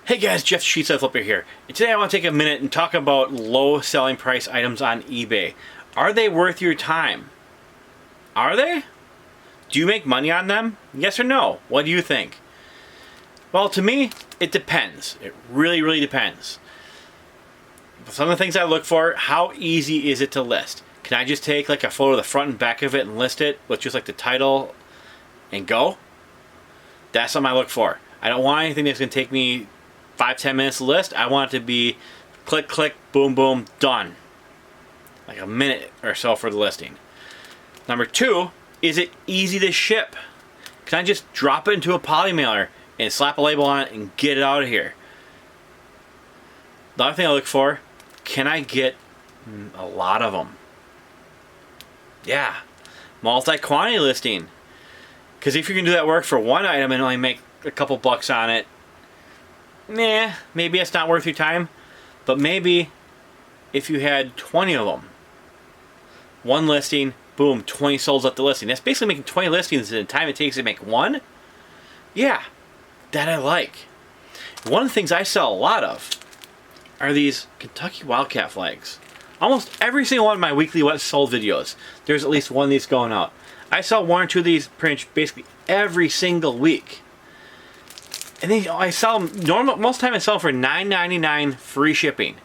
Hey guys, Jeff Cheesehead Flipper here. And today I want to take a minute and talk about low selling price items on eBay. Are they worth your time? Are they? Do you make money on them? Yes or no? What do you think? Well, to me, it depends. It really depends. Some of the things I look for, how easy is it to list? Can I just take like a photo of the front and back of it and list it with just like the title and go? That's something I look for. I don't want anything that's going to take me 5-10 minutes to list. I want it to be click, click, boom, boom, done. Like a minute or so for the listing. Number two, is it easy to ship? Can I just drop it into a poly mailer and slap a label on it and get it out of here? The other thing I look for, can I get a lot of them? Yeah, multi-quantity listing. Because if you can do that work for one item and only make a couple bucks on it, maybe it's not worth your time. But maybe if you had 20 of them, one listing, boom, 20 souls up the listing. That's basically making 20 listings in the time it takes to make one. Yeah, that I like. One of the things I sell a lot of are these Kentucky Wildcat flags. Almost every single one of my weekly What's Sold videos, there's at least one of these going out. I sell one or two of these pretty much basically every single week. And then I sell them, most of the time I sell them for $9.99 free shipping.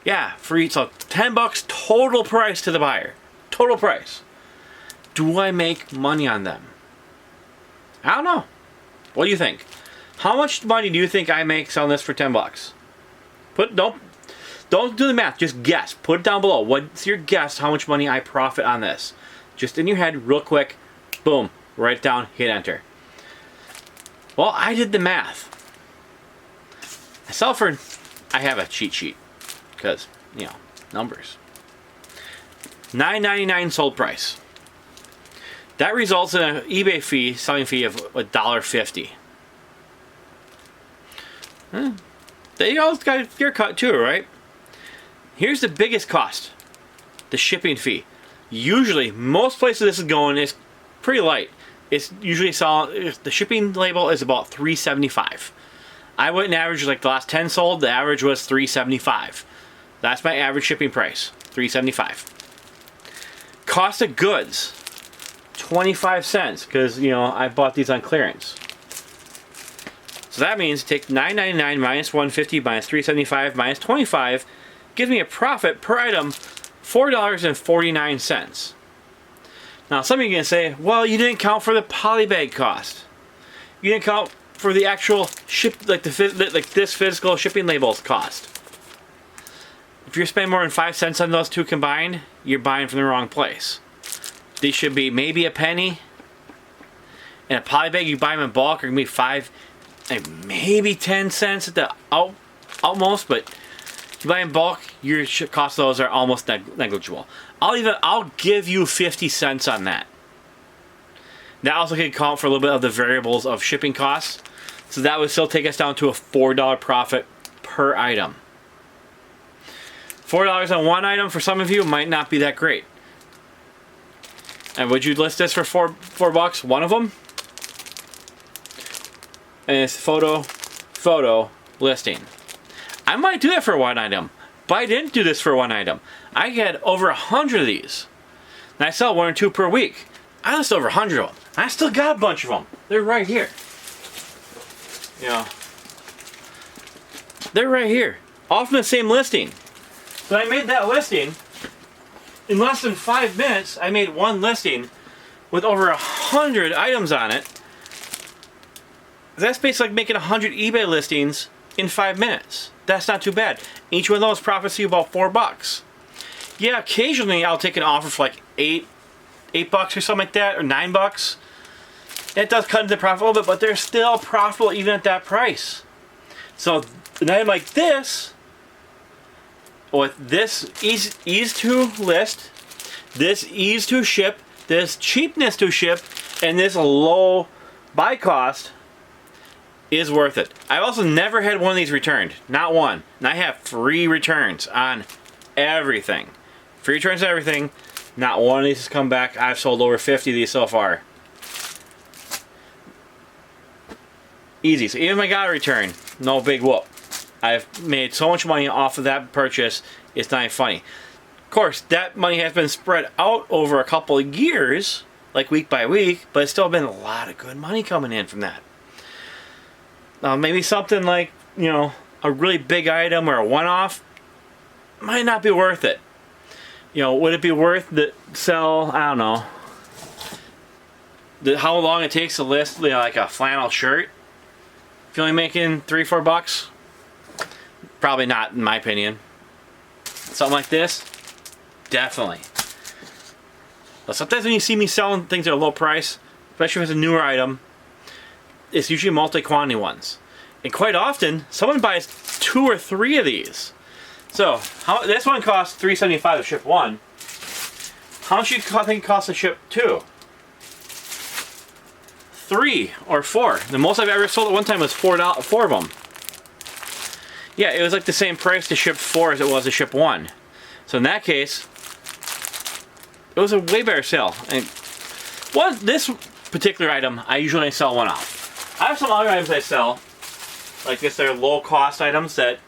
Yeah, free, so $10 total price to the buyer. Total price. Do I make money on them? I don't know. What do you think? How much money do you think I make selling this for $10? Don't do the math, just guess. Put it down below. What's your guess how much money I profit on this? Just in your head, real quick, boom, write it down, hit enter. Well, I did the math. I have a cheat sheet, because, you know, numbers. $9.99 sold price. That results in an eBay fee, selling fee of $1.50. They all got your cut too, right? Here's the biggest cost. The shipping fee. Usually, most places this is going is pretty light. It's usually the shipping label is about $3.75. I went and averaged like the last 10 sold, the average was $3.75. That's my average shipping price, $3.75. Cost of goods, 25 cents, because you know I bought these on clearance. So that means take $9.99 minus $1.50 minus $3.75 minus 25 gives me a profit per item $4.49. Now some of you are going to say, well, you didn't count for the poly bag cost. You didn't count for the actual like this physical shipping labels cost. If you're spending more than 5 cents on those two combined, you're buying from the wrong place. These should be maybe a penny. And a poly bag, you buy them in bulk, are going to be 5, like maybe 10 cents at the utmost, but if you buy in bulk, your cost of those are almost negligible. I'll give you 50 cents on that. That also can account for a little bit of the variables of shipping costs. So that would still take us down to a $4 profit per item. $4 on one item for some of you might not be that great. And would you list this for four bucks? One of them? And it's photo listing. I might do that for one item, but I didn't do this for one item. I had over 100 of these. And I sell 1 or 2 per week. I list over 100 of them. I still got a bunch of them. They're right here. You know, they're right here. All from the same listing. So I made that listing. In less than 5 minutes, I made one listing with over 100 items on it. That's basically like making 100 eBay listings in 5 minutes. That's not too bad. Each one of those profits you about $4. Yeah, occasionally I'll take an offer for like $8 or something like that, or $9. It does cut into the profit a little bit, but they're still profitable even at that price. So an item like this, with this ease to list, this ease to ship, this cheapness to ship, and this low buy cost, is worth it. I've also never had one of these returned. Not one. And I have free returns on everything. Free returns on everything. Not one of these has come back. I've sold over 50 of these so far. Easy. So even if I got a return, no big whoop. I've made so much money off of that purchase, it's not even funny. Of course, that money has been spread out over a couple of years, like week by week, but it's still been a lot of good money coming in from that. Maybe something like, you know, a really big item or a one-off might not be worth it. You know, would it be worth to sell, I don't know, how long it takes to list, you know, like a flannel shirt? If you're only making $3-4, probably not, in my opinion. Something like this, definitely. But sometimes when you see me selling things at a low price, especially if it's a newer item, it's usually multi-quantity ones. And quite often, someone buys 2 or 3 of these. So, this one costs $3.75 to ship 1. How much do you think it costs to ship 2? 3 or 4. The most I've ever sold at one time was $4 of them. Yeah, it was like the same price to ship 4 as it was to ship 1. So in that case, it was a way better sale. And this particular item, I usually sell one off. I have some other items I sell, like this, they're low cost items that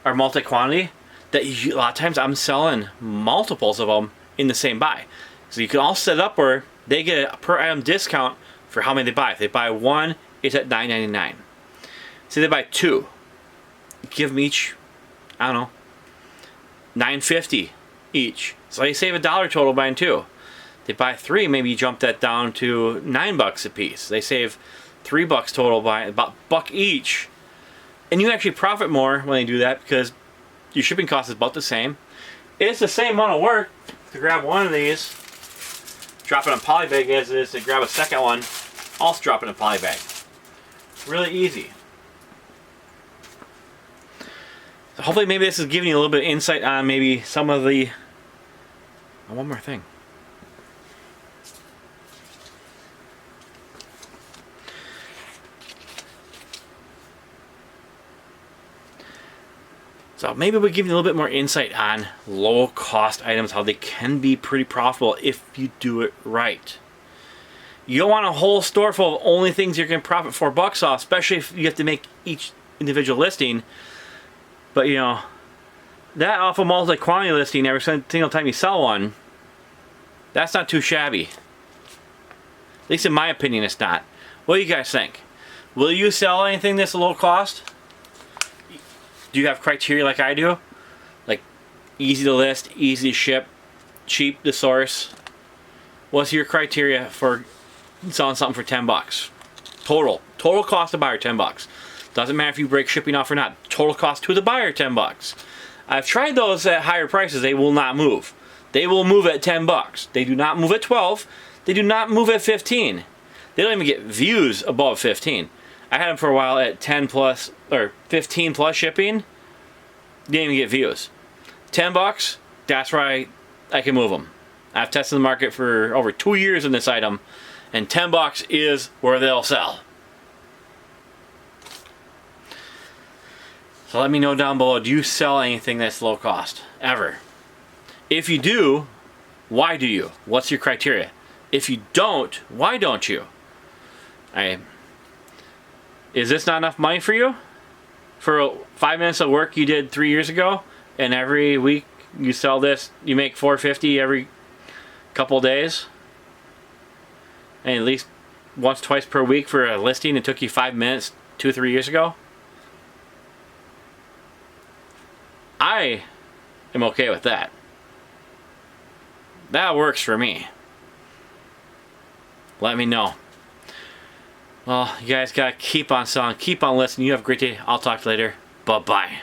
are multi-quantity, that a lot of times I'm selling multiples of them in the same buy. So you can all set up where they get a per item discount for how many they buy. If they buy 1, it's at $9.99. Say they buy 2, give them each, I don't know, $9.50 each. So you save $1 total buying 2. They buy 3, maybe you jump that down to $9 a piece. They save $3 total by about $1 each. And you actually profit more when they do that because your shipping cost is about the same. It's the same amount of work to grab one of these, drop it in a poly bag as it is to grab a second one, also drop it in a poly bag. Really easy. So hopefully maybe this is giving you a little bit of insight on maybe some of the... Oh, one more thing. So maybe we'll give you a little bit more insight on low cost items, how they can be pretty profitable if you do it right. You don't want a whole store full of only things you're going to profit $4 off, especially if you have to make each individual listing. But you know, that off a multi-quantity listing every single time you sell one, that's not too shabby. At least in my opinion, it's not. What do you guys think? Will you sell anything this low cost? Do you have criteria like I do? Like easy to list, easy to ship, cheap to source? What's your criteria for selling something for $10? Total cost to buyer $10. Doesn't matter if you break shipping off or not. Total cost to the buyer $10. I've tried those at higher prices. They will not move. They will move at $10. They do not move at 12. They do not move at 15. They don't even get views above 15. I had them for a while at 10 plus or 15 plus shipping. Didn't even get views. $10, that's where I can move them. I've tested the market for over 2 years in this item, and $10 is where they'll sell. So let me know down below, do you sell anything that's low cost? Ever? If you do, why do you? What's your criteria? If you don't, why don't you? Is this not enough money for you? For 5 minutes of work you did 3 years ago, and every week you sell this, you make $4.50 every couple days? And at least once, twice per week for a listing it took you 5 minutes 2 or 3 years ago? I am okay with that. That works for me. Let me know. Well, you guys gotta keep on selling, keep on listening. You have a great day. I'll talk to you later. Bye-bye.